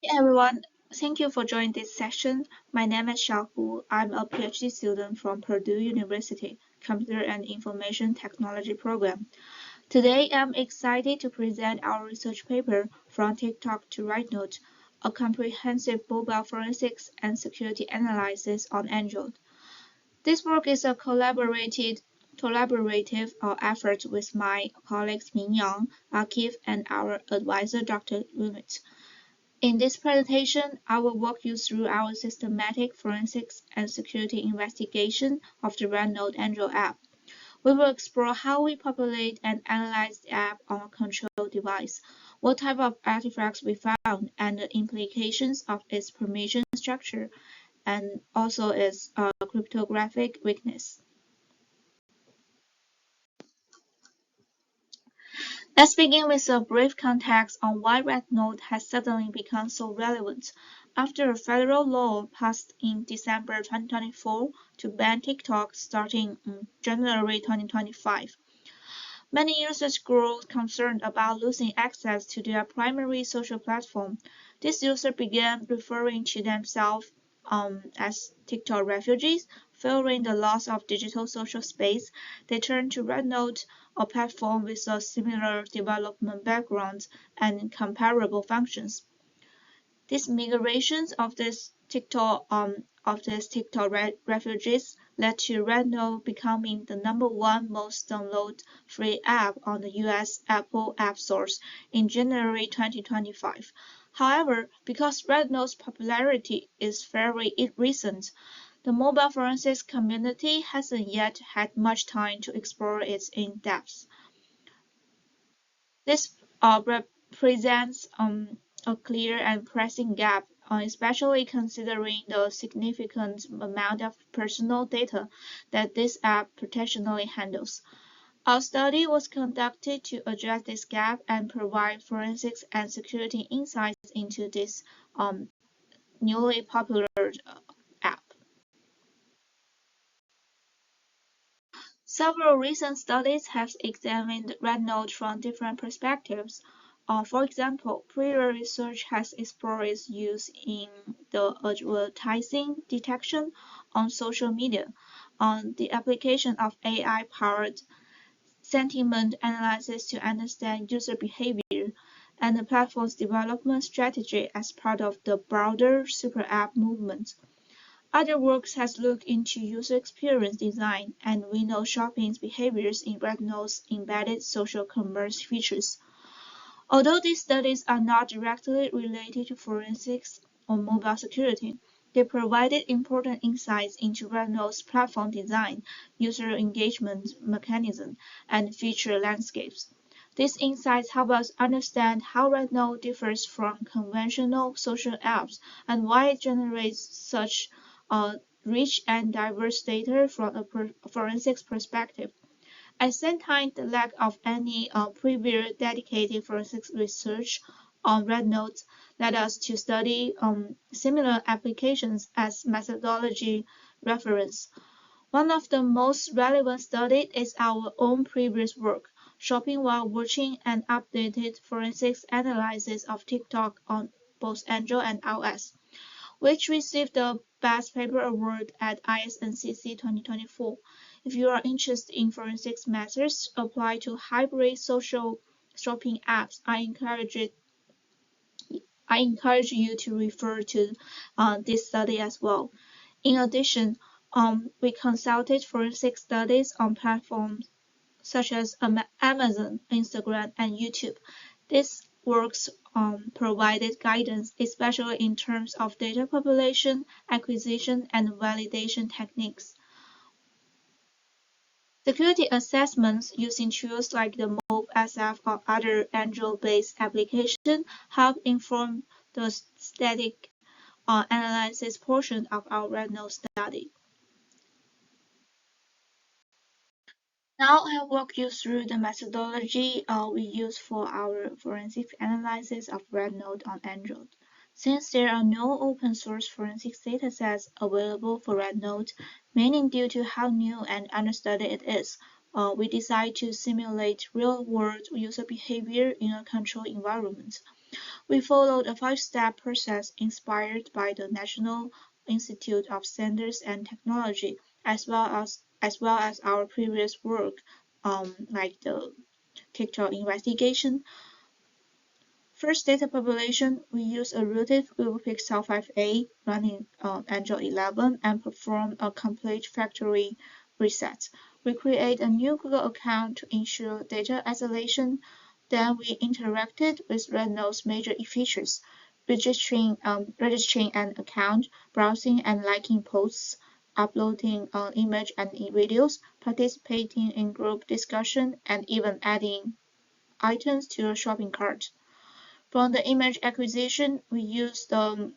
Hey everyone, thank you for joining this session. My name is Xiaohu. I'm a PhD student from Purdue University, Computer and Information Technology program. Today, I'm excited to present our research paper From TikTok to RedNote, a comprehensive mobile forensics and security analysis on Android. This work is a collaborative effort with my colleagues Mingyang, Akif, and our advisor Dr. Rumit. In this presentation, I will walk you through our systematic forensics and security investigation of the RedNote Android app. We will explore how we populate and analyze the app on a control device, what type of artifacts we found, and the implications of its permission structure and also its cryptographic weakness. Let's begin with a brief context on why RedNote has suddenly become so relevant. After a federal law passed in December 2024 to ban TikTok starting in January 2025, many users grew concerned about losing access to their primary social platform. These users began referring to themselves as TikTok refugees, fearing the loss of digital social space. They turned to RedNote, a platform with a similar development background and comparable functions. These migrations of these TikTok refugees led to RedNote becoming the #1 most downloaded free app on the US Apple App Stores in January 2025. However, because RedNote's popularity is very recent, the mobile forensics community hasn't yet had much time to explore it in depth. This represents a clear and pressing gap, especially considering the significant amount of personal data that this app potentially handles. Our study was conducted to address this gap and provide forensics and security insights into this newly popular app. Several recent studies have examined RedNote from different perspectives. For example, prior research has explored its use in the advertising detection on social media, on the application of AI-powered sentiment analysis to understand user behavior, and the platform's development strategy as part of the broader super app movement. Other work has looked into user experience design and window shopping behaviors in RedNote's embedded social commerce features. Although these studies are not directly related to forensics or mobile security, they provided important insights into RedNote's platform design, user engagement mechanism, and feature landscapes. These insights help us understand how RedNote differs from conventional social apps and why it generates such rich and diverse data from a forensics perspective. At the same time, the lack of any previous dedicated forensics research on RedNote led us to study similar applications as methodology reference. One of the most relevant studies is our own previous work, Shopping While Watching an Updated Forensics Analysis of TikTok on both Android and iOS, which received the Best Paper Award at ISNCC 2024. If you are interested in forensics methods applied to hybrid social shopping apps, I encourage you to refer to this study as well. In addition, we consulted forensic studies on platforms such as Amazon, Instagram, and YouTube. These works provided guidance, especially in terms of data population, acquisition, and validation techniques. Security assessments using tools like the MoveSF or other Android-based applications help inform the static analysis portion of our RedNote study. Now I'll walk you through the methodology we use for our forensic analysis of RedNote on Android. Since there are no open source forensic datasets available for RedNote, mainly due to how new and understudied it is, we decided to simulate real-world user behavior in a controlled environment. We followed a five-step process inspired by the National Institute of Standards and Technology, as well as our previous work, like the Kicktail investigation. First data population, we use a rooted Google Pixel 5a running Android 11 and perform a complete factory reset. We create a new Google account to ensure data isolation. Then we interacted with RedNote's major features, registering an account, browsing and liking posts, uploading image and videos, participating in group discussion, and even adding items to a shopping cart. For the image acquisition, we use the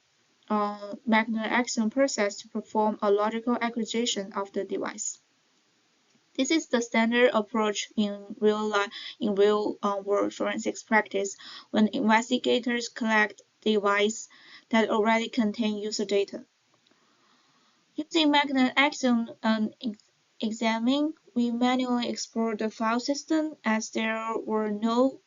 magnet axiom process to perform a logical acquisition of the device. This is the standard approach in real-world forensics practice when investigators collect devices that already contain user data. Using magnet axiom examining, we manually explored the file system as there were no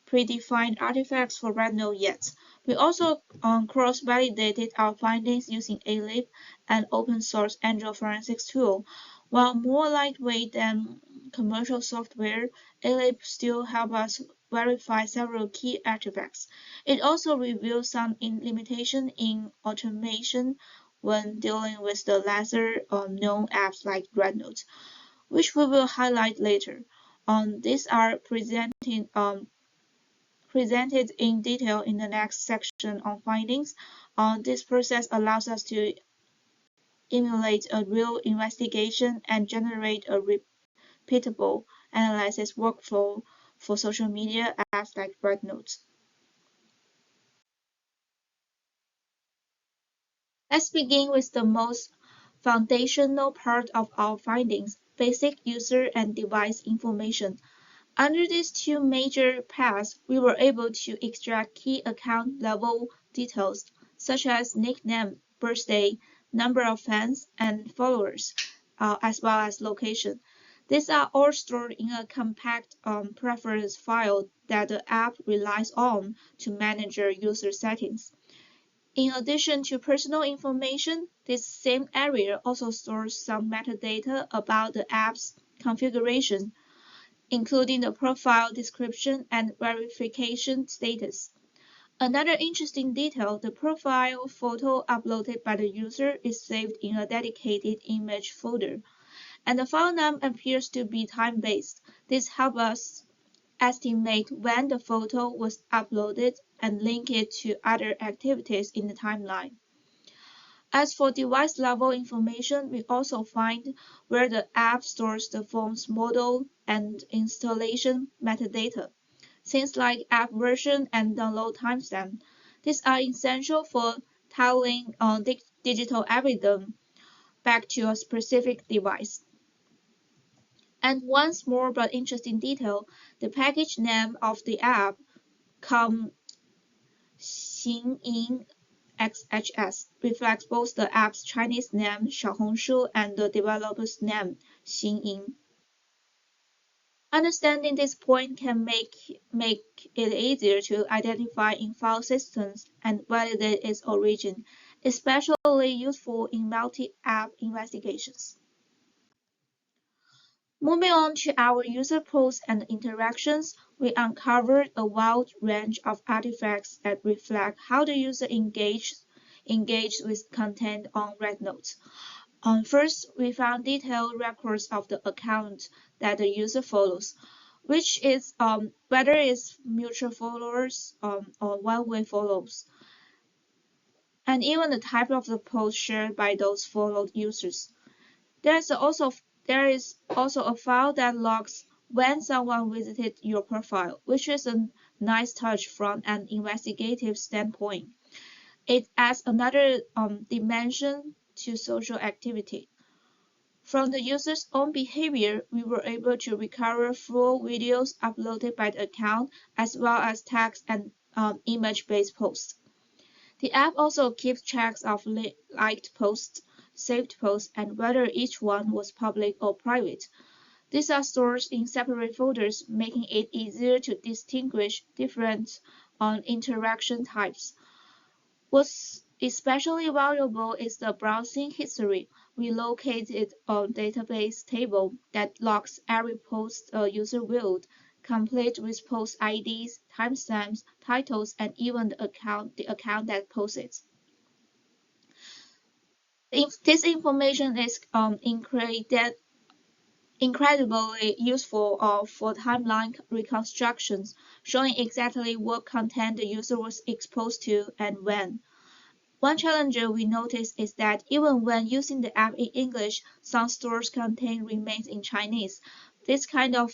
predefined artifacts for RedNote yet. We also cross-validated our findings using ALIP, an open-source Android forensics tool. While more lightweight than commercial software, ALIP still helps us verify several key artifacts. It also reveals some limitations in automation when dealing with the lesser-known apps like RedNote, which we will highlight later. These are presented in detail in the next section on findings. This process allows us to emulate a real investigation and generate a repeatable analysis workflow for social media apps like RedNote. Let's begin with the most foundational part of our findings, basic user and device information. Under these two major paths, we were able to extract key account-level details, such as nickname, birthday, number of fans and followers, as well as location. These are all stored in a compact preference file that the app relies on to manage your user settings. In addition to personal information, this same area also stores some metadata about the app's configuration, including the profile description and verification status. Another interesting detail, the profile photo uploaded by the user is saved in a dedicated image folder, and the file name appears to be time-based. This helps us estimate when the photo was uploaded and link it to other activities in the timeline. As for device-level information, we also find where the app stores the phone's model and installation metadata, things like app version and download timestamp. These are essential for tying digital evidence back to a specific device. And one small but interesting detail, the package name of the app, Xingyin XHS, reflects both the app's Chinese name, Xiaohongshu, and the developer's name, Xingyin. Understanding this point can make it easier to identify in-file systems and validate its origin, especially useful in multi-app investigations. Moving on to our user posts and interactions, we uncovered a wide range of artifacts that reflect how the user engaged with content on RedNote. First, we found detailed records of the account that the user follows, which is whether it's mutual followers or one-way follows, and even the type of the post shared by those followed users. There is also a file that logs when someone visited your profile, which is a nice touch from an investigative standpoint. It adds another dimension to social activity. From the user's own behavior, we were able to recover full videos uploaded by the account, as well as text and image-based posts. The app also keeps track of liked posts, saved posts, and whether each one was public or private. These are stored in separate folders, making it easier to distinguish different on interaction types. What's especially valuable is the browsing history. We located a database table that logs every post a user viewed, complete with post IDs, timestamps, titles, and even the account that posted. This information is incredibly useful for timeline reconstructions, showing exactly what content the user was exposed to and when. One challenge we noticed is that even when using the app in English, some stores content remains in Chinese. This kind of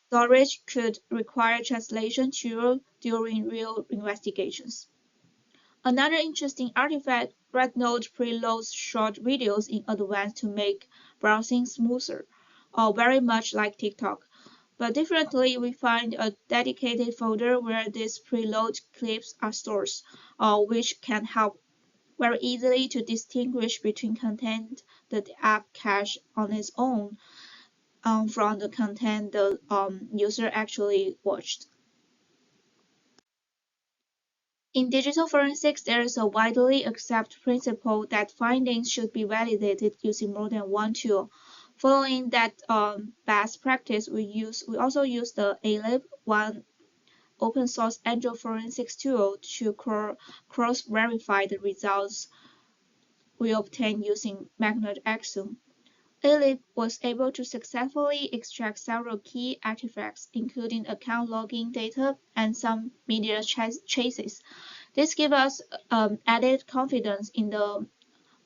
storage could require translation tool during real investigations. Another interesting artifact, RedNote preloads short videos in advance to make browsing smoother, very much like TikTok. But differently, we find a dedicated folder where these preload clips are stored, which can help very easily to distinguish between content that the app cached on its own from the content the user actually watched. In digital forensics, there is a widely accepted principle that findings should be validated using more than one tool. Following that best practice, we also use the ALIP, one open source Android forensics tool, to cross-verify the results we obtained using Magnet Axiom. ALIP was able to successfully extract several key artifacts, including account login data and some media chases. This gives us added confidence in the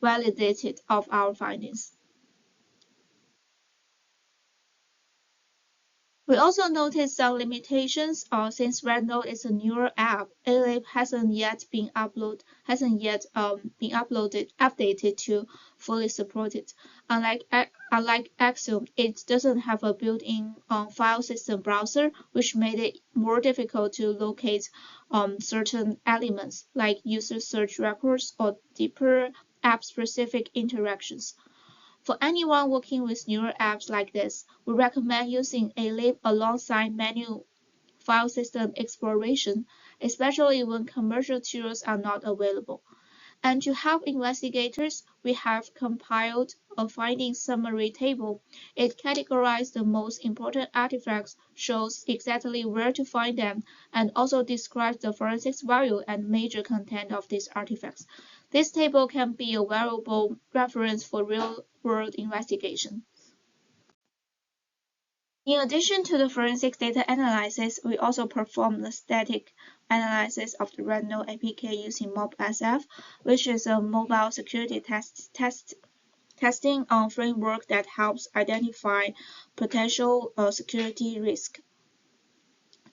validity of our findings. We also noticed some limitations since RedNote is a newer app. ALIP hasn't yet been updated to fully support it. Unlike Axiom, it doesn't have a built-in file system browser, which made it more difficult to locate certain elements, like user search records or deeper app-specific interactions. For anyone working with newer apps like this, we recommend using ALIP alongside manual file system exploration, especially when commercial tools are not available. And to help investigators, we have compiled a findings summary table. It categorizes the most important artifacts, shows exactly where to find them, and also describes the forensics value and major content of these artifacts. This table can be a valuable reference for real-world investigation. In addition to the forensic data analysis, we also perform the static analysis of the RedNote APK using MobSF, which is a mobile security testing framework that helps identify potential security risks.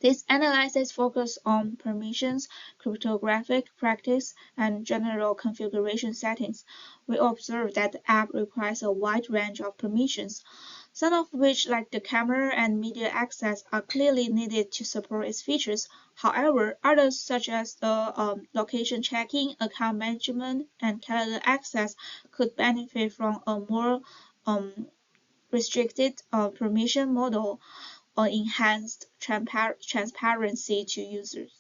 This analysis focuses on permissions, cryptographic practice, and general configuration settings. We observe that the app requires a wide range of permissions, some of which, like the camera and media access, are clearly needed to support its features. However, others, such as the location checking, account management, and calendar access, could benefit from a more restricted permission model or enhanced transparency to users.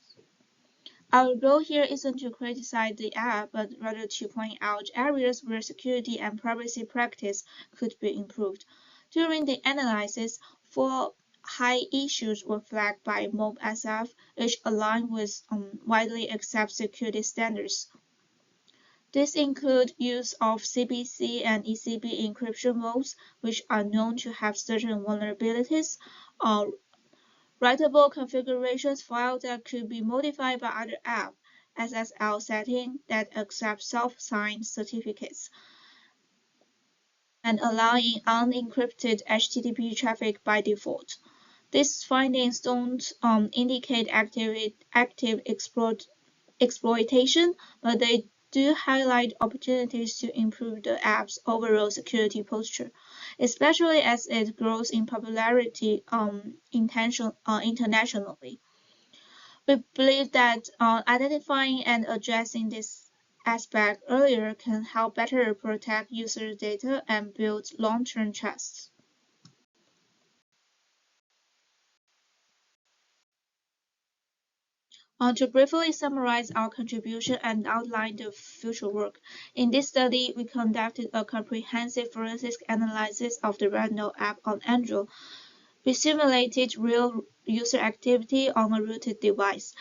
Our goal here isn't to criticize the app, but rather to point out areas where security and privacy practice could be improved. During the analysis, 4 high issues were flagged by MobSF, which align with widely accepted security standards. These include use of CBC and ECB encryption modes, which are known to have certain vulnerabilities, writable configurations files that could be modified by other apps, SSL setting that accept self-signed certificates, and allowing unencrypted HTTP traffic by default. These findings don't indicate active exploitation, but they do highlight opportunities to improve the app's overall security posture, especially as it grows in popularity internationally. We believe that identifying and addressing this aspect earlier can help better protect user data and build long-term trust. To briefly summarize our contribution and outline the future work, in this study we conducted a comprehensive forensic analysis of the RedNote app on Android. We simulated real user activity on a rooted device,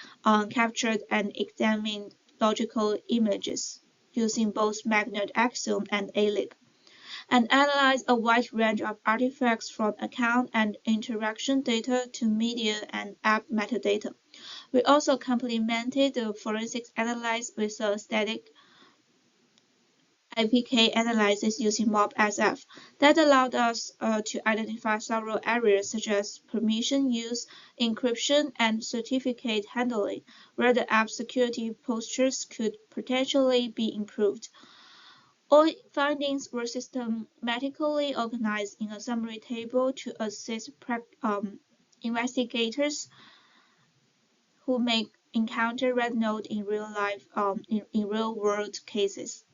captured and examined logical images using both Magnet Axiom and ALIP, and analyzed a wide range of artifacts from account and interaction data to media and app metadata. We also complemented the forensics analysis with a static APK analysis using MobSF that allowed us to identify several areas such as permission use, encryption, and certificate handling, where the app security postures could potentially be improved. All findings were systematically organized in a summary table to assist investigators who may encounter RedNote in real life in real-world cases.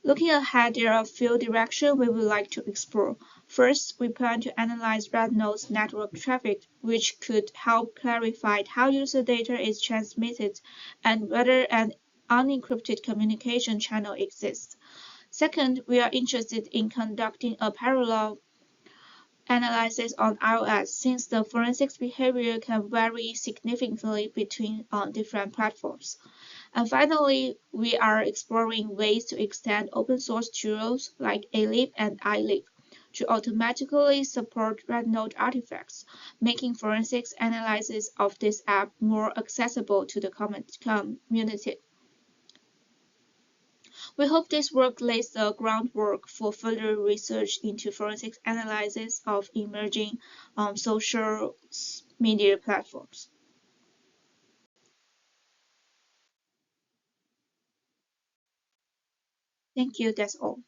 Looking ahead, there are a few directions we would like to explore. First, we plan to analyze RedNote's network traffic, which could help clarify how user data is transmitted and whether an unencrypted communication channel exists. Second, we are interested in conducting a parallel analysis on iOS, since the forensics behavior can vary significantly between different platforms. And finally, we are exploring ways to extend open source tools like ALIP and iLIP to automatically support RedNote artifacts, making forensics analysis of this app more accessible to the community. We hope this work lays the groundwork for further research into forensics analysis of emerging social media platforms. Thank you, that's all.